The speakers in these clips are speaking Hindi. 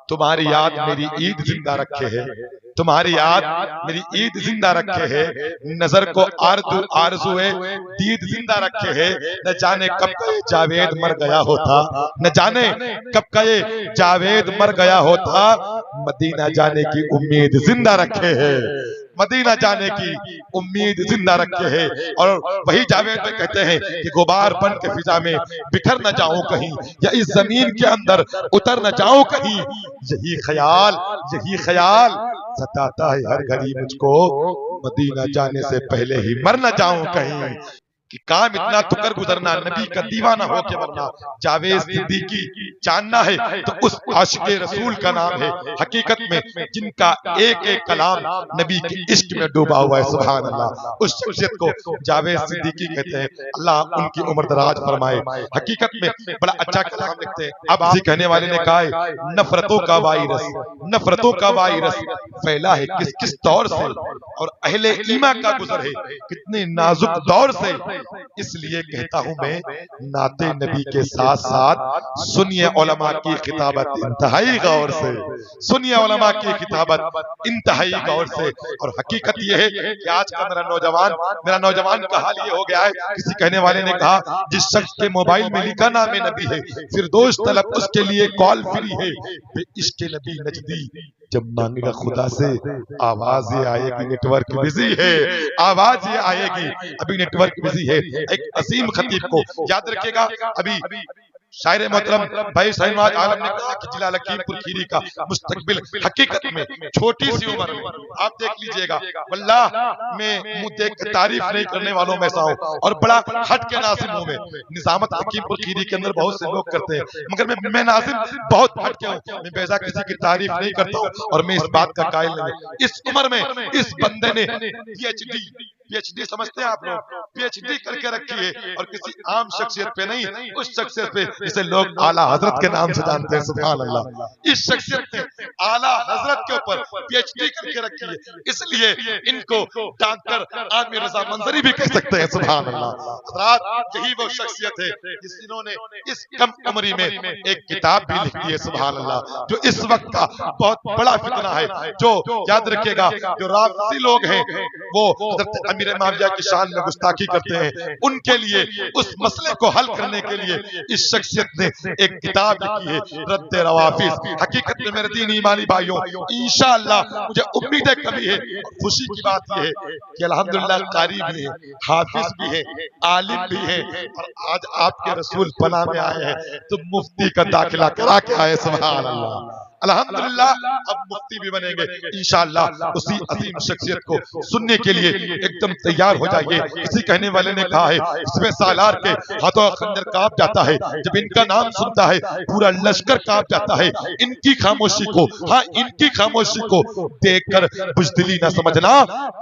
तुम्हारी याद मेरी ईद जिंदा रखे है, तुम्हारी याद मेरी ईद जिंदा रखे है, नजर को आरज़ुए दीद जिंदा रखे है। न जाने कब का ये जावेद मर गया होता, न जाने कब का ये जावेद मर गया होता, मदीना जाने की उम्मीद जिंदा रखे है, मदीना जाने की उम्मीद जिंदा रखे है। और वही जावेद में कहते हैं कि गुबार बन के फिजा में बिखर न जाऊं कहीं, या इस जमीन के अंदर उतर न जाऊं कहीं, यही ख्याल सताता है हर घड़ी मुझको, मदीना जाने से पहले ही मर न जाऊं कहीं। कि काम इतना तो कर गुजरना, नबी का दीवाना हो के मरना। जावेद सिद्दीकी जानना है तो उस आशिक़े रसूल का नाम है हकीकत में, जिनका एक एक कलाम नबी के इश्क में डूबा हुआ है। सुभान अल्लाह। उस शख्सियत को जावेद सिद्दीकी कहते हैं, अल्लाह उनकी उम्र दराज फरमाए। हकीकत में बड़ा अच्छा कलाम लिखते हैं। अब किसी कहने वाले ने कहा है नफरतों का वायरस, नफरतों का वायरस फैला है किस किस दौर से, और अहले ईमा का गुजर है कितने नाजुक दौर से। इसलिए कहता हूं मैं, नाते नबी के साथ साथ सुनिए उलमा की खिताबत इंतहाई गौर से, सुनिए उलमा की खिताबत इंतहाई गौर से। और हकीकत यह है कि आज का मेरा नौजवान का हाल ये हो गया है। किसी कहने वाले ने कहा जिस शख्स के मोबाइल में लिखा नाम नबी है, फिरदौस तलब उसके लिए कॉल फ्री है। इश्क़ नबी नजदी जब मांगेगा खुदा से, आवाज ये आएगी नेटवर्क बिजी है, आवाज ये आएगी अभी नेटवर्क बिजी है। एक असीम खतीब को याद रखिएगा, अभी शायर मोहतरम भाई शहनवाज आलम ने कहा कि जिला लखीमपुर खीरी का मुस्तकबिल हकीकत में छोटी सी उम्र में, आप देख लीजिएगा, वल्लाह मैं मुंह देख के तारीफ नहीं करने वालों में से हूं, और बड़ा हट के नासिम हूं मैं। निजामत लखीमपुर खीरी के अंदर बहुत से लोग करते हैं, मगर मैं नासिम बहुत हट के हूं, मैं बेजा किसी की तारीफ नहीं करता हूं, और मैं इस बात का कायल नहीं। इस उम्र में इस बंदे ने पीएचडी समझते हैं आप लोग, पीएचडी करके रखी है, और किसी आम शख्सियत पे नहीं, उस शख्सियत पे जिसे लोग आला हजरत के नाम से जानते हैं। सुभान अल्लाह। इस शख्सियत ने आला हजरत के ऊपर पीएचडी करके रखी है, इसलिए इनको डॉक्टर आमिर रजा मंजरी भी कह सकते हैं। सुभान अल्लाह। हज़रात, यही वो शख्सियत है जिन्होंने इस कम उम्री में एक किताब भी लिखी है। सुभान अल्लाह। जो इस वक्त का बहुत बड़ा फितना है, जो याद रखिएगा, जो राफसी लोग हैं वो हजरत अमीर मुआविया की शान में गुस्ताखी करते हैं, उनके लिए उस मसले को हल करने के लिए इस शख्सियत ने एक किताब लिखी है, रद्द रवाफिज। हकीकत में मेरे दीन ईमानी भाइयों, इंशाअल्लाह मुझे उम्मीद है कभी है, खुशी की बात यह है कि अल्हम्दुलिल्लाह कारी भी है, हाफिज भी है, आलिम भी है, और आज आपके रसूल पनाह में आए हैं तो मुफ्ती का दाखिला करा के आए। सुभान अल्लाह। अल्हम्दुलिल्लाह अब मुफ्ती भी बनेंगे इंशाअल्लाह। उसी अजीम शख्सियत को सुनने के लिए एकदम तैयार हो जाइए। किसी कहने वाले ने कहा है इसमें सालार के हाथों खंजर कांप जाता है, जब इनका नाम सुनता है पूरा लश्कर कांप जाता है। इनकी खामोशी को, हाँ इनकी खामोशी को देखकर बुज़दिली ना समझना,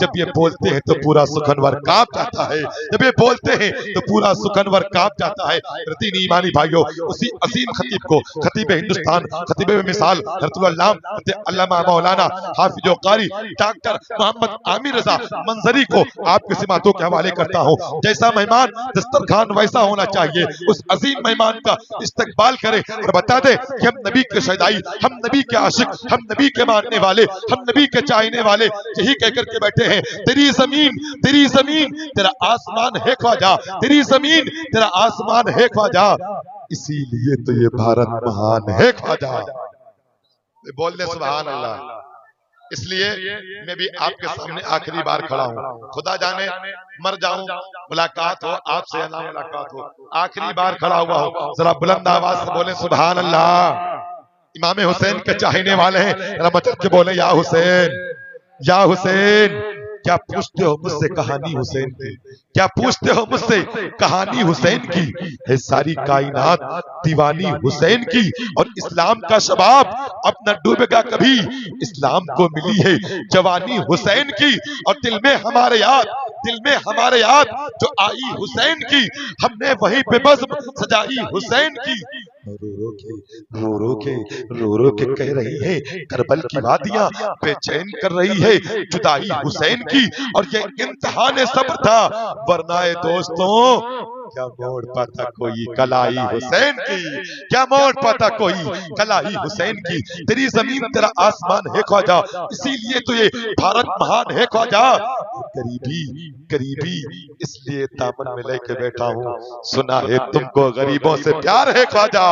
जब ये बोलते हैं तो पूरा सुखनवर कांप जाता है, जब ये बोलते हैं तो पूरा सुखनवर कांप जाता है। दीनी ईमानी भाइयों, उसी अजीम खतीब को, खतीब हिंदुस्तान, खतीब मिसाल अल्लामा मौलाना हाफिज कारी डॉक्टर मोहम्मद आमिर रजा मंजरी को आपके सिमातों के हवाले करता हूं। जैसा मेहमान दस्तरखान वैसा होना चाहिए, उस अजीम मेहमान का इस्तकबाल करें और बता दे कि हम नबी के शहदाई, हम नबी के आशिक, हम नबी के मानने वाले, हम नबी के चाहने वाले, यही कहकर के बैठे हैं। तेरी जमीन तेरा आसमान है ख्वाजा, तेरी जमीन तेरा आसमान है ख्वाजा, इसीलिए तो ये भारत महान है ख्वाजा। बोल दे सुभान अल्लाह। इसलिए मैं भी आपके सामने आखिरी बार खड़ा हूँ, खुदा जाने मर जाऊं, मुलाकात हो आपसे या ना मुलाकात हो, आखिरी बार खड़ा हुआ हूँ। जरा बुलंद आवाज से बोले सुभान अल्लाह। इमाम हुसैन के चाहने वाले हैं, जरा मचल के बोले या हुसैन, या हुसैन। क्या पूछते हो मुझसे कहानी हुसैन की, क्या पूछते हो मुझसे कहानी हुसैन की, है सारी कायनात दीवानी हुसैन की, और इस्लाम का शबाब अपना डूबेगा कभी, इस्लाम को मिली है जवानी हुसैन की, और दिल में हमारे याद जो आई हुसैन की, हमने वहीं पे बज़्म सजाई हुसैन की। रो रो के कह रही है करबल की वादियां, बेचैन कर रही है जुदाई हुसैन की, और ये इम्तिहान सब्र था, वरना दोस्तों क्या मोड़ पाता कोई कलाई हुसैन की, क्या मोड़ पाता कोई कलाई हुसैन की। तेरी जमीन तेरा आसमान है ख्वाजा, इसीलिए तो ये भारत महान है ख्वाजा। गरीबी गरीबी इसलिए दामन में लेके बैठा हूँ। सुना है तुमको गरीबों से प्यार है ख्वाजा,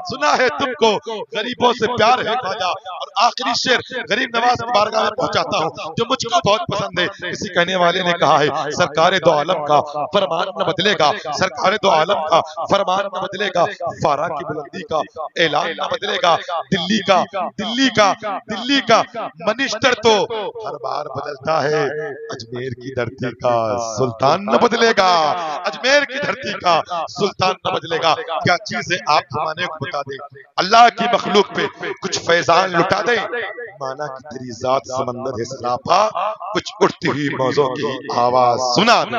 सुना है तुमको गरीबों से प्यार है ख्वाजा। और आखिरी शेर गरीब नवाज की बारगाह में पहुंचाता हूँ जो मुझको बहुत पसंद है। किसी कहने वाले ने कहा है सरकारे दो आलम का फरमान न बदलेगा, सरकारे दो आलम का फरमान न बदलेगा, फारा की बुलंदी का ऐलान न बदलेगा। दिल्ली का दिल्ली का दिल्ली का मिनिस्टर तो हर बार बदलता है, अजमेर की धरती का सुल्तान न बदलेगा, अजमेर की धरती का सुल्तान न बदलेगा। क्या चीज है आप जमाने को बता दें, अल्लाह की मखलूक पे कुछ फैजान लुटा दे, माना कि तेरी जात समंदर है सरापा, कुछ उठती हुई मौजों की आवाज सुना दे।